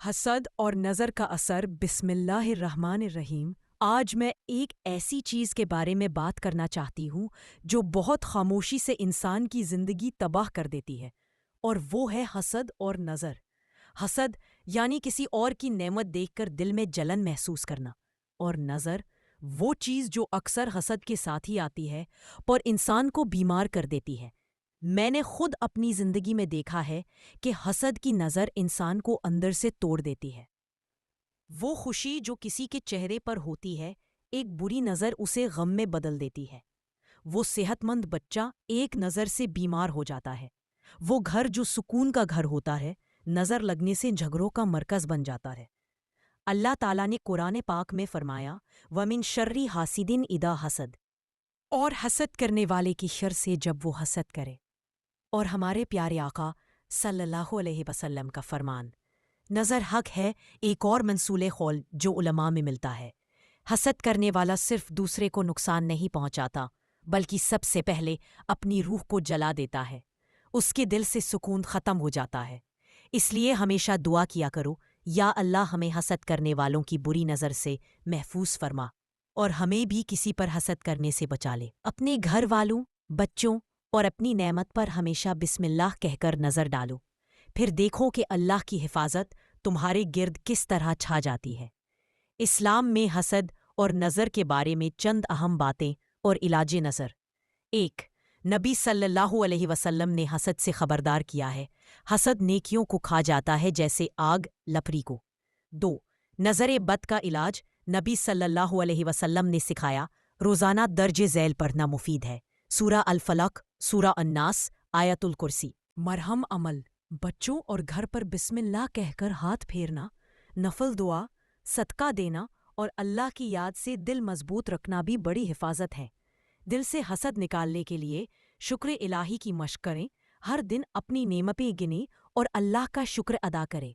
حسد اور نظر کا اثر۔ بسم اللہ الرحمن الرحیم۔ آج میں ایک ایسی چیز کے بارے میں بات کرنا چاہتی ہوں جو بہت خاموشی سے انسان کی زندگی تباہ کر دیتی ہے، اور وہ ہے حسد اور نظر۔ حسد یعنی کسی اور کی نعمت دیکھ کر دل میں جلن محسوس کرنا، اور نظر وہ چیز جو اکثر حسد کے ساتھ ہی آتی ہے پر انسان کو بیمار کر دیتی ہے۔ میں نے خود اپنی زندگی میں دیکھا ہے کہ حسد کی نظر انسان کو اندر سے توڑ دیتی ہے۔ وہ خوشی جو کسی کے چہرے پر ہوتی ہے، ایک بری نظر اسے غم میں بدل دیتی ہے۔ وہ صحت مند بچہ ایک نظر سے بیمار ہو جاتا ہے۔ وہ گھر جو سکون کا گھر ہوتا ہے، نظر لگنے سے جھگڑوں کا مرکز بن جاتا ہے۔ اللہ تعالیٰ نے قرآن پاک میں فرمایا، وَمِن شَرِّ حاسدٍ اِذَا حسد، اور حسد کرنے والے کی شر سے جب وہ حسد کرے۔ اور ہمارے پیارے آقا صلی اللہ علیہ وسلم کا فرمان، نظر حق ہے، ایک اور منصول قول جو علماء میں ملتا ہے۔ حسد کرنے والا صرف دوسرے کو نقصان نہیں پہنچاتا بلکہ سب سے پہلے اپنی روح کو جلا دیتا ہے۔ اس کے دل سے سکون ختم ہو جاتا ہے۔ اس لیے ہمیشہ دعا کیا کرو، یا اللہ ہمیں حسد کرنے والوں کی بری نظر سے محفوظ فرما، اور ہمیں بھی کسی پر حسد کرنے سے بچا لے۔ اپنے گھر والوں، بچوں اور اپنی نعمت پر ہمیشہ بسم اللہ کہہ کر نظر ڈالو، پھر دیکھو کہ اللہ کی حفاظت تمہارے گرد کس طرح چھا جاتی ہے۔ اسلام میں حسد اور نظر کے بارے میں چند اہم باتیں اور علاج نظر۔ 1، نبی صلی اللہ علیہ وسلم نے حسد سے خبردار کیا ہے۔ حسد نیکیوں کو کھا جاتا ہے جیسے آگ لپڑی کو۔ 2، نظر بد کا علاج۔ نبی صلی اللہ علیہ وسلم نے سکھایا، روزانہ درج ذیل پڑھنا مفید ہے۔ سورہ الفلق، سورہ الناس، آیت الکرسی۔ مرہم عمل، بچوں اور گھر پر بسم اللہ کہہ کر ہاتھ پھیرنا، نفل دعا، صدقہ دینا اور اللہ کی یاد سے دل مضبوط رکھنا بھی بڑی حفاظت ہے۔ دل سے حسد نکالنے کے لیے شکر الہی کی مشق کریں، ہر دن اپنی نعمتیں گنیں اور اللہ کا شکر ادا کریں۔